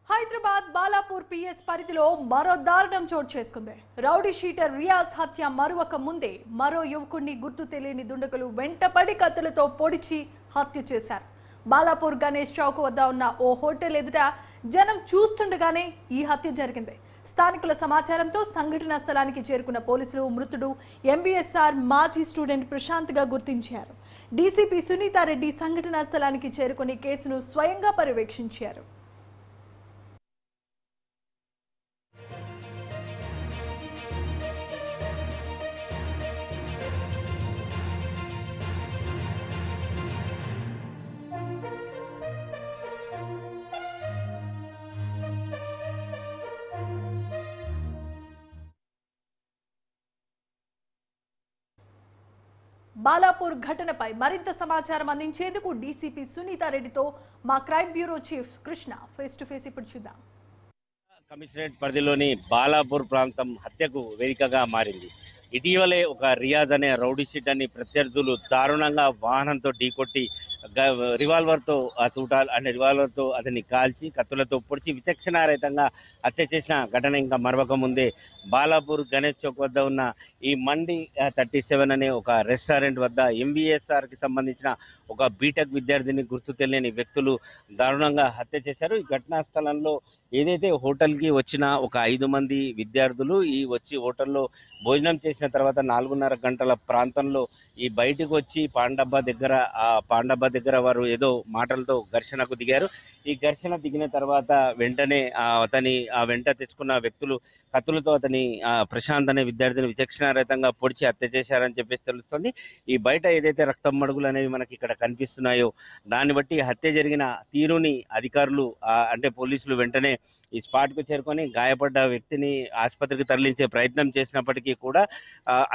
Hyderabad Balapur PS పరిధిలో మరో దారుణం చోటు చేసుకుంది. రౌడీ షీటర్ రియాజ్ హత్య మరొక ముందే మరో యువకుడిని గుర్తు తెలియని దుండగులు వెంటపడి కత్తులతో పొడిచి హత్య చేశారు. బాలాపూర్ గణేష్ చౌక్ వద్ద ఉన్న ఓ హోటల్ ఎదుట జనం చూస్తుండగానే ఈ హత్య జరిగింది. స్థానికుల సమాచారంతో సంఘటనా స్థలానికి చేరుకున్న పోలీసులు మృతుడు ఎంబీఎస్ఆర్ మాజీ స్టూడెంట్ ప్రశాంత్గా గుర్తించారు. డీసీపీ సునీతారెడ్డి సంఘటనా స్థలానికి చేరుకుని కేసును స్వయంగా పర్యవేక్షించారు. బాలాపూర్ ఘటనపై మరింత సమాచారం అందించేందుకు డీసీపీ సునీతారెడ్డితో మా crime bureau chief Krishna face to face ఇప్పుడు చూద్దాం. కమిషనరేట్ పరిధిలోని బాలాపూర్ ప్రాంతం హత్యకు వేదికగా మారింది. ఇటీవలే ఒక రియాజ్ అనే రౌడీ షీటర్ని ప్రత్యర్థులు దారుణంగా వాహనంతో ఢీకొట్టి రివాల్వర్తో రివాల్వర్తో అతన్ని కాల్చి కత్తులతో పొడిచి విచక్షణారహితంగా హత్య చేసిన ఘటన ఇంకా మరొక ముందే బాలాపూర్ గణేష్ చౌక్ వద్ద ఉన్న ఈ మండి 37 అనే ఒక రెస్టారెంట్ వద్ద ఎంబీఎస్ఆర్కి సంబంధించిన ఒక బీటెక్ విద్యార్థిని గుర్తు తెలియని వ్యక్తులు దారుణంగా హత్య చేశారు. ఈ ఘటనా స్థలంలో ఏదైతే హోటల్కి వచ్చిన ఒక 5 మంది విద్యార్థులు వచ్చి హోటల్లో భోజనం చేసిన తర్వాత 4:30 గంటల ప్రాంతంలో ఈ బయటకు వచ్చి పాండబ్బా దగ్గర వారు ఏదో మాటలతో ఘర్షణకు దిగారు. ఈ ఘర్షణ దిగిన తర్వాత వెంటనే అతని వెంట తెచ్చుకున్న వ్యక్తులు కత్తులతో అతని ప్రశాంత్ అనే విద్యార్థిని విచక్షణారహితంగా పొడిచి హత్య చేశారని చెప్పేసి తెలుస్తుంది. ఈ బయట ఏదైతే రక్తం మడుగులు అనేవి మనకి ఇక్కడ కనిపిస్తున్నాయో దాన్ని బట్టి హత్య జరిగిన తీరుని అధికారులు అంటే పోలీసులు వెంటనే ఈ స్పాట్కు చేరుకొని గాయపడ్డ వ్యక్తిని ఆసుపత్రికి తరలించే ప్రయత్నం చేసినప్పటికీ కూడా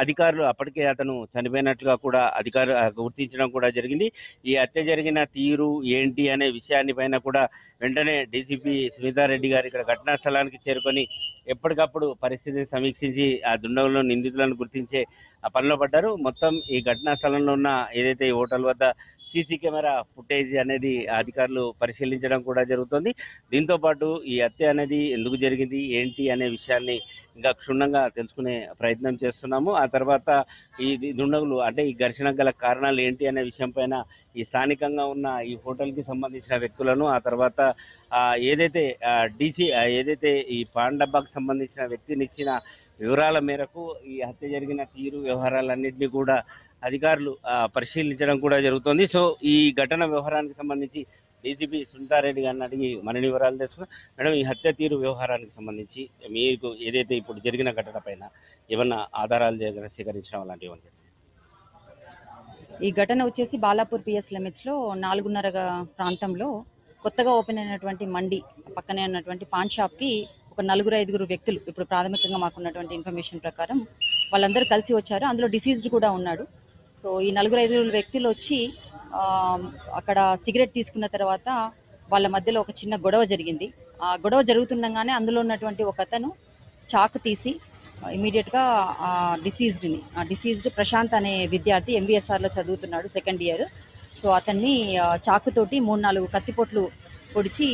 అధికారులు అప్పటికే అతను చనిపోయినట్లుగా కూడా అధికారులు గుర్తించడం కూడా జరిగింది. ఈ హత్య జరిగిన తీరు ఏంటి అనే విషయాన్ని పైన కూడా వెంటనే డీసీపీ సునీతారెడ్డి గారు ఇక్కడ ఘటనా స్థలానికి చేరుకొని ఎప్పటికప్పుడు పరిస్థితిని సమీక్షించి ఆ దుండగులను నిందితులను గుర్తించే పనిలో పడ్డారు. మొత్తం ఈ ఘటనా స్థలంలో ఉన్న ఏదైతే ఈ హోటల్ వద్ద సీసీ కెమెరా ఫుటేజ్ అనేది అధికారులు పరిశీలించడం కూడా జరుగుతుంది. దీంతో పాటు ఈ హత్య అనేది ఎందుకు జరిగింది ఏంటి అనే విషయాన్ని ఇంకా క్షుణ్ణంగా తెలుసుకునే ప్రయత్నం చేస్తున్నాము. ఆ తర్వాత ఈ దుండగులు అంటే ఈ ఘర్షణ గల కారణాలు ఏంటి అనే విషయం పైన ఈ స్థానికంగా ఉన్న ఈ హోటల్కి సంబంధించిన వ్యక్తులను ఆ తర్వాత ఏదైతే ఈ పాండబ్బాకు సంబంధించిన వ్యక్తిని ఇచ్చిన వివరాల మేరకు ఈ హత్య జరిగిన తీరు వ్యవహారాలన్నింటినీ కూడా అధికారులు పరిశీలించడం కూడా జరుగుతుంది. సో ఈ ఘటన వ్యవహారానికి సంబంధించి డీసీపీ సునీతారెడ్డి గారిని అడిగి మరిన్ని వివరాలు తెలుసుకున్నాం. మేడం, ఈ హత్య తీరు వ్యవహారానికి సంబంధించి మీకు ఏదైతే ఇప్పుడు జరిగిన ఘటన పైన ఏమన్నా ఆధారాలు సేకరించడం అలాంటివి ఉంటాయి? ఈ ఘటన వచ్చేసి బాలాపూర్ పిఎస్ లిమిట్స్లో 4:30 ప్రాంతంలో కొత్తగా ఓపెన్ అయినటువంటి మండి పక్కనే ఉన్నటువంటి పాన్ షాప్కి ఒక 4-5 వ్యక్తులు ఇప్పుడు ప్రాథమికంగా మాకున్నటువంటి ఇన్ఫర్మేషన్ ప్రకారం వాళ్ళందరూ కలిసి వచ్చారు. అందులో డిసీజ్డ్ కూడా ఉన్నాడు. సో ఈ 4-5 వ్యక్తులు వచ్చి అక్కడ సిగరెట్ తీసుకున్న తర్వాత వాళ్ళ మధ్యలో ఒక చిన్న గొడవ జరిగింది. ఆ గొడవ జరుగుతుండగానే అందులో ఉన్నటువంటి ఒక అతను చాకు తీసి ఇమీడియట్గా డిసీజ్డ్ ప్రశాంత్ అనే విద్యార్థి ఎంబీఎస్ఆర్లో చదువుతున్నాడు, 2nd ఇయర్. సో అతన్ని చాకుతోటి 3-4 కత్తిపోట్లు పొడిచి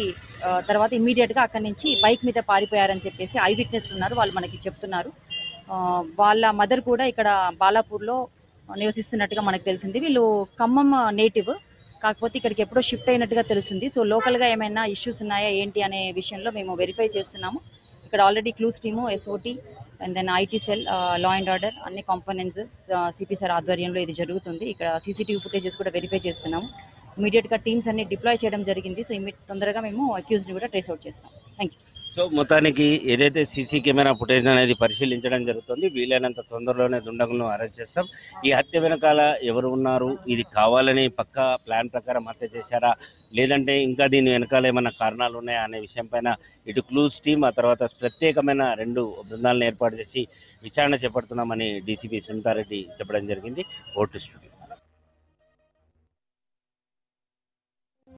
తర్వాత ఇమ్మీడియట్గా అక్కడి నుంచి బైక్ మీద పారిపోయారని చెప్పేసి ఐ విట్నెస్లు ఉన్నారు, వాళ్ళు మనకి చెప్తున్నారు. వాళ్ళ మదర్ కూడా ఇక్కడ బాలాపూర్లో నివసిస్తున్నట్టుగా మనకు తెలిసింది. వీళ్ళు ఖమ్మం నేటివ్, కాకపోతే ఇక్కడికి ఎప్పుడో షిఫ్ట్ అయినట్టుగా తెలుస్తుంది. సో లోకల్గా ఏమైనా ఇష్యూస్ ఉన్నాయా ఏంటి అనే విషయంలో మేము వెరిఫై చేస్తున్నాము. ఇక్కడ already clues team, SOT and then IT cell, law and order అన్ని కాంపోనెంట్స్ సిపి సార్ ఆధ్వర్యంలో ఇది జరుగుతుంది. ఇక్కడ సీసీటీవీ ఫుటేజెస్ కూడా వెరిఫై చేస్తున్నాము. ఇమీడియట్గా టీమ్స్ అన్ని డిప్లాయ్ చేయడం జరిగింది. సో తొందరగా మేము అక్యూజ్ని కూడా ట్రేస్ అవుట్ చేస్తాం. Thank you. సో మొత్తానికి ఏదైతే సీసీ కెమెరా ఫుటేజ్ అనేది పరిశీలించడం జరుగుతుంది. వీలైనంత తొందరలోనే దుండగులను అరెస్ట్ చేస్తాం. ఈ హత్య వెనకాల ఎవరు ఉన్నారు, ఇది కావాలని పక్కా ప్లాన్ ప్రకారం హత్య చేశారా లేదంటే ఇంకా దీని వెనకాల ఏమైనా కారణాలు ఉన్నాయా అనే విషయం పైన ఇటు క్లూస్ టీమ్ ఆ తర్వాత ప్రత్యేకమైన 2 బృందాలను ఏర్పాటు చేసి విచారణ చేపడుతున్నామని డీసీపీ సునీతారెడ్డి చెప్పడం జరిగింది. Vote studio.